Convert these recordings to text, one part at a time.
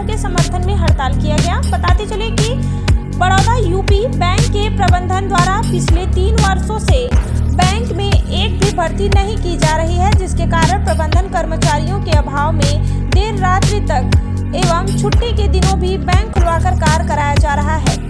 मांगों के समर्थन में हड़ताल किया गया। बताते चले कि बड़ौदा यूपी बैंक के प्रबंधन द्वारा पिछले 3 वर्षों से बैंक में एक भी भर्ती नहीं की जा रही है, जिसके कारण प्रबंधन कर्मचारियों के अभाव में देर रात्रि तक एवं छुट्टी के दिनों भी बैंक खुलवाकर कार्य कराया जा रहा है।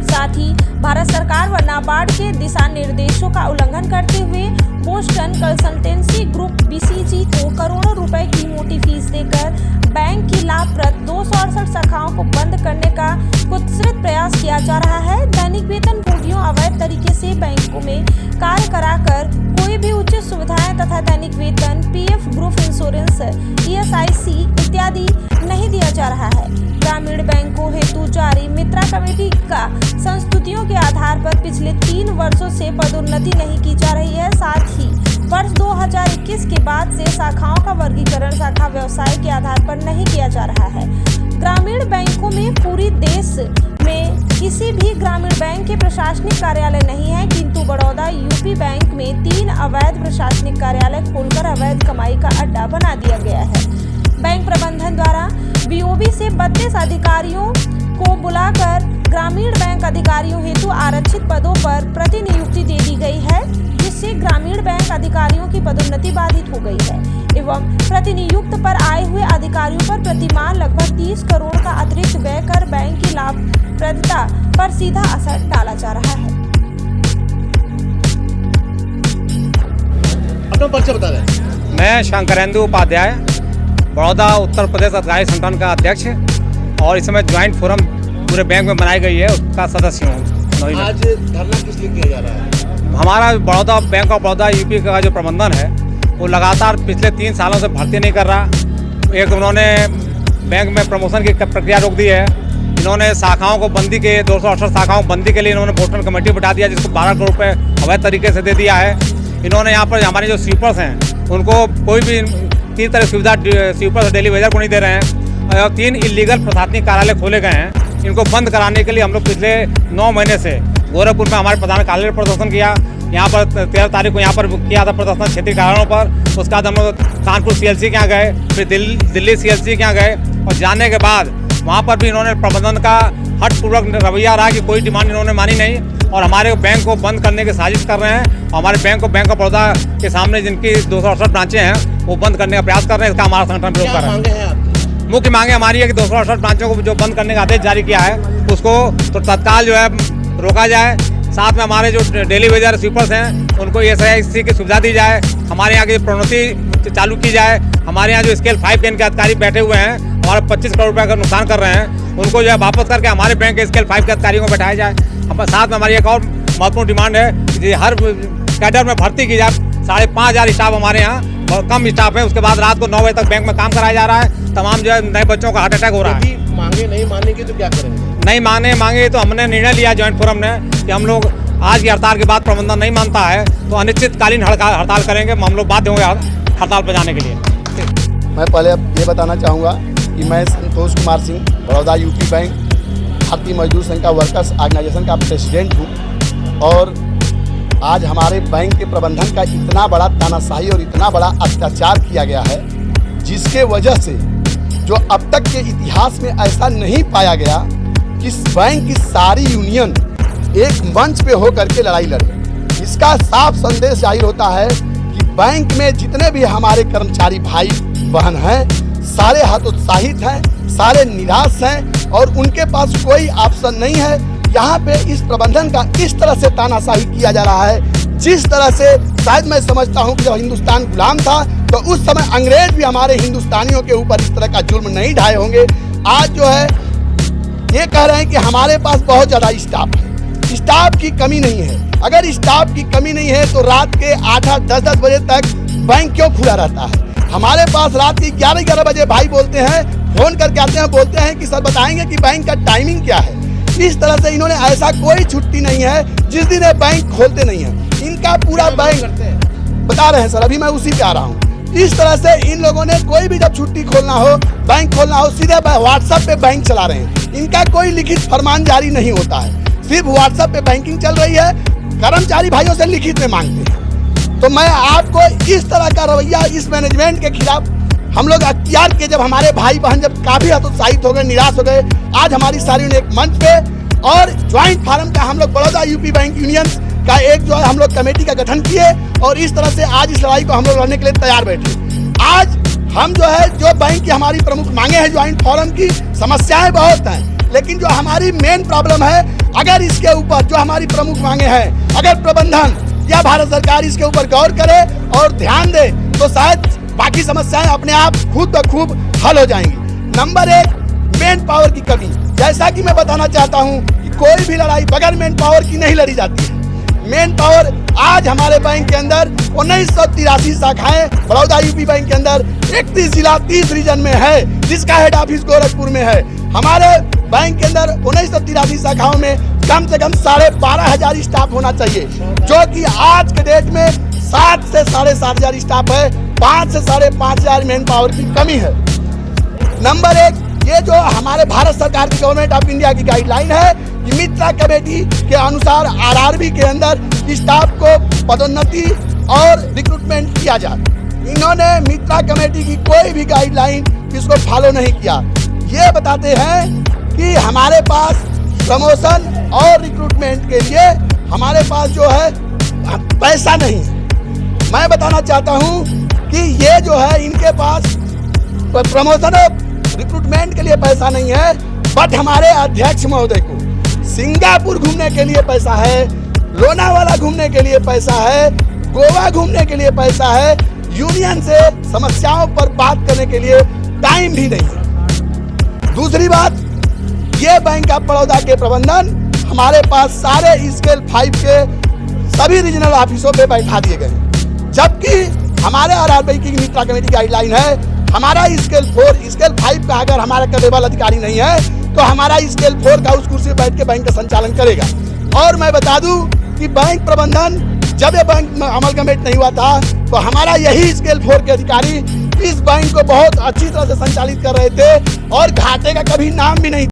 साथ ही भारत सरकार व नाबार्ड के दिशा निर्देशों का उल्लंघन करते हुए बोस्टन कंसल्टेंसी ग्रुप BCG को करोड़ों रुपए की मोटी फीस देकर बैंक की लाभप्रद 268 शाखाओं को बंद करने का कुत्सित प्रयास किया जा रहा है। दैनिक वेतन भोगियों अवैध तरीके से बैंकों में कार्य कराकर कोई भी उचित सुविधाएं तथा दैनिक वेतन, PF, ग्रुप इंश्योरेंस, ESIC इत्यादि नहीं दिया जा रहा है। ग्रामीण बैंकों हेतु जारी मित्रा कमेटी का संस्तुतियों के आधार पर पिछले 3 वर्षों से पदोन्नति नहीं की जा रही है। साथ ही वर्ष 2021 के बाद से शाखाओं का वर्गीकरण शाखा व्यवसाय के आधार पर नहीं किया जा रहा है। ग्रामीण बैंकों में पूरी देश में किसी भी ग्रामीण बैंक के प्रशासनिक कार्यालय नहीं है, किंतु बड़ौदा यूपी बैंक में 3 अवैध प्रशासनिक कार्यालय खोलकर अवैध कमाई का अड्डा बना दिया गया है। बैंक प्रबंधन द्वारा BOB से 32 अधिकारियों को बुलाकर ग्रामीण बैंक अधिकारियों हेतु आरक्षित पदों पर प्रतिनियुक्ति दे दी गई है, जिससे ग्रामीण बैंक अधिकारियों की पदोन्नति बाधित हो गई है एवं प्रतिनियुक्त पर आए हुए अधिकारियों पर प्रतिमाह लगभग 30 करोड़ का अतिरिक्त व्यय कर बैंक की लाभप्रदता पर सीधा असर डाला जा रहा है। अपना परिचय बता रहे। मैं शंकरेंदु उपाध्याय, बड़ौदा उत्तर प्रदेश अधिकारी संगठन का अध्यक्ष और इस समय ज्वाइंट फोरम पूरे बैंक में बनाई गई है, उसका सदस्य हूँ। आज धरना किस लिए किया जा रहा है? हमारा Baroda bank of Baroda UP का जो प्रबंधन है वो लगातार पिछले 3 सालों से भर्ती नहीं कर रहा। एक उन्होंने बैंक में प्रमोशन की प्रक्रिया रोक दी है। इन्होंने शाखाओं को बंदी के 268 शाखाओं को बंदी के लिए इन्होंने बोस्टन कमेटी बिठा दिया, जिसको 12 करोड़ रुपये अवैध तरीके से दे दिया है। इन्होंने यहाँ पर हमारे जो स्वीपर्स हैं उनको कोई भी 3 तरह सुविधा स्वीपर्स डेली वेजर को नहीं दे रहे हैं और 3 इलीगल प्रशासनिक कार्यालय खोले गए हैं। इनको बंद कराने के लिए हम लोग पिछले 9 महीने से गोरखपुर में हमारे प्रधान कार्यालय प्रदर्शन किया। यहाँ पर 13 तारीख को यहाँ पर किया था प्रदर्शन क्षेत्रीय कार्यालयों पर। उसके बाद हम लोग कानपुर CLC के यहाँ गए, फिर दिल्ली CLC के यहाँ गए और जाने के बाद वहाँ पर भी इन्होंने प्रबंधन का हठपूर्वक रवैया रहा कि कोई डिमांड इन्होंने मानी नहीं और हमारे बैंक को बंद करने की साजिश कर रहे हैं। हमारे बैंक ऑफ बड़ौदा के सामने जिनकी 268 ब्रांचें हैं वो बंद करने का प्रयास कर रहे हैं। इसका हमारा संगठन विरोध कर रहा है। मुख्य मांगे हमारी है कि 268 ब्रांचों को जो बंद करने का आदेश जारी किया है उसको तो तत्काल जो है रोका जाए। साथ में हमारे जो डेली वेजर स्वीपर्स हैं उनको ESIC की सुविधा दी जाए। हमारे यहाँ की प्रोन्नति चालू की जाए। हमारे यहाँ जो स्केल 5 के इनके अधिकारी बैठे हुए हैं, हमारे 25 करोड़ रुपये का नुकसान कर रहे हैं, उनको जो है वापस करके हमारे बैंक के स्केल 5 के अधिकारियों को बैठाया जाए। साथ में हमारी एक और महत्वपूर्ण डिमांड है कि हर कैडर में भर्ती की जाए। 5,500 स्टाफ हमारे यहाँ कम स्टाफ है। उसके बाद रात को 9 बजे तक बैंक में काम कराया जा रहा है। तमाम जो है नए बच्चों का हार्ट अटैक हो रहा है। मांगे नहीं मानेंगे तो क्या करेंगे? नहीं मांगे तो हमने निर्णय लिया ज्वाइंट फोरम ने कि हम लोग आज की हड़ताल के बाद प्रबंधन नहीं मानता है तो अनिश्चितकालीन हड़ताल करेंगे। हम लोग बाध्य होंगे हड़ताल पर जाने के लिए। मैं पहले ये बताना चाहूँगा कि मैं संतोष कुमार सिंह, बड़ौदा यूपी बैंक भारतीय मजदूर संघ का वर्कर्स ऑर्गेनाइजेशन का प्रेसिडेंट हूँ और आज हमारे बैंक के प्रबंधन का इतना बड़ा तानाशाही और इतना बड़ा अत्याचार किया गया है, जिसके वजह से जो अब तक के इतिहास में ऐसा नहीं पाया गया कि बैंक की सारी यूनियन एक मंच पे होकर के लड़ाई लड़े। इसका साफ संदेश जाहिर होता है कि बैंक में जितने भी हमारे कर्मचारी भाई बहन हैं सारे हतोत्साहित हैं, सारे निराश हैं और उनके पास कोई ऑप्शन नहीं है। यहाँ पे इस प्रबंधन का इस तरह से तानाशाही किया जा रहा है जिस तरह से शायद मैं समझता हूँ कि जब हिंदुस्तान गुलाम था तो उस समय अंग्रेज भी हमारे हिंदुस्तानियों के ऊपर इस तरह का जुल्म नहीं ढाए होंगे। आज जो है ये कह रहे हैं कि हमारे पास बहुत ज़्यादा स्टाफ है, स्टाफ की कमी नहीं है। अगर स्टाफ की कमी नहीं है तो रात के 8-8, 10-10 बजे तक बैंक क्यों खुला रहता है? हमारे पास रात की 11-11 बजे भाई बोलते हैं, फोन करके आते हैं, बोलते हैं कि सर बताएंगे कि बैंक का टाइमिंग क्या है। इस तरह से इन्होंने ऐसा कोई छुट्टी नहीं है जिस दिन ये बैंक खोलते नहीं है। इनका पूरा बैंक बता रहे हैं सर, अभी मैं उसी पे आ रहा हूँ। इस तरह से इन लोगों ने कोई भी जब छुट्टी खोलना हो, बैंक खोलना हो, सीधे व्हाट्सएप पे बैंक चला रहे हैं। इनका कोई लिखित फरमान जारी नहीं होता है, सिर्फ व्हाट्सएप पे बैंकिंग चल रही है। कर्मचारी भाइयों से लिखित में मांगते हैं। तो मैं आपको इस तरह का रवैया इस मैनेजमेंट के खिलाफ हम लोग अख्तियार के जब हमारे भाई बहन जब काफी हतोत्साहित हो गए, निराश हो गए, आज हमारी सारी एक मंच पे और ज्वाइंट फार्म का हम लोग बड़ौदा यूपी बैंक यूनियन का एक जो है हम लोग कमेटी का गठन किए और इस तरह से आज इस लड़ाई को हम लोग लड़ने के लिए तैयार बैठे। आज हम जो है जो बैंक की हमारी प्रमुख मांगे हैं ज्वाइंट फोरम की, समस्याएं बहुत हैं, लेकिन जो हमारी मेन प्रॉब्लम है, अगर इसके ऊपर जो हमारी प्रमुख मांगे हैं, अगर प्रबंधन या भारत सरकार इसके ऊपर गौर करे और ध्यान दे तो शायद बाकी समस्याएं अपने आप खुद ब खूब हल हो जाएंगी। नंबर 1, मेन पावर की कमी। जैसा कि मैं बताना चाहता हूं कि कोई भी लड़ाई बगैर मेन पावर की नहीं लड़ी जाती है। मेन पावर आज हमारे बैंक के अंदर 1983 शाखाएं बड़ौदा यूपी बैंक के अंदर 31 जिला 30 रीजन में है, जिसका हेड ऑफिस गोरखपुर में है। हमारे बैंक के अंदर 1983 शाखाओं में कम से कम 12,500 स्टाफ होना चाहिए, जो कि आज के डेट में 7 से 7,500 स्टाफ है। 5 से 5,500 मेन पावर की कमी है। नंबर 1, ये जो हमारे भारत सरकार की गवर्नमेंट ऑफ इंडिया की गाइडलाइन है कि मित्रा कमेटी के अनुसार आरआरबी के अंदर स्टाफ को पदोन्नति और रिक्रूटमेंट किया जाए। इन्होंने मित्रा कमेटी की कोई भी गाइडलाइन इसको फॉलो नहीं किया। ये बताते हैं कि हमारे पास प्रमोशन और रिक्रूटमेंट के लिए हमारे पास जो है पैसा नहीं है। मैं बताना चाहता हूं कि ये जो है इनके पास प्रमोशन और रिक्रूटमेंट के लिए पैसा नहीं है, बट हमारे अध्यक्ष महोदय को सिंगापुर घूमने के लिए पैसा है, लोनावाला घूमने के लिए पैसा है, गोवा घूमने के लिए पैसा है, यूनियन से समस्याओं पर बात करने के लिए टाइम भी नहीं है। दूसरी बात, ये बैंक ऑफ बड़ौदा के प्रबंधन हमारे पास सारे स्केल 5 के सभी रीजनल ऑफिसों पे बैठा दिए गए, जबकि हमारे आरआरबी की मित्रा कमेटी गाइडलाइन है हमारा स्केल 4, स्केल 5 का अगर हमारा कैपेबल अधिकारी नहीं है तो हमारा स्केल 4 का उस कुर्सी पर बैठ के बैंक का संचालन करेगा। और मैं बता दूं कि बैंक प्रबंधन जब ये बैंक अमलगमेंट नहीं हुआ था तो हमारा यही स्केल 4 के अधिकारी इस बैंक को बहुत अच्छी तरह से संचालित कर रहे थे और घाटे का कभी नाम भी नहीं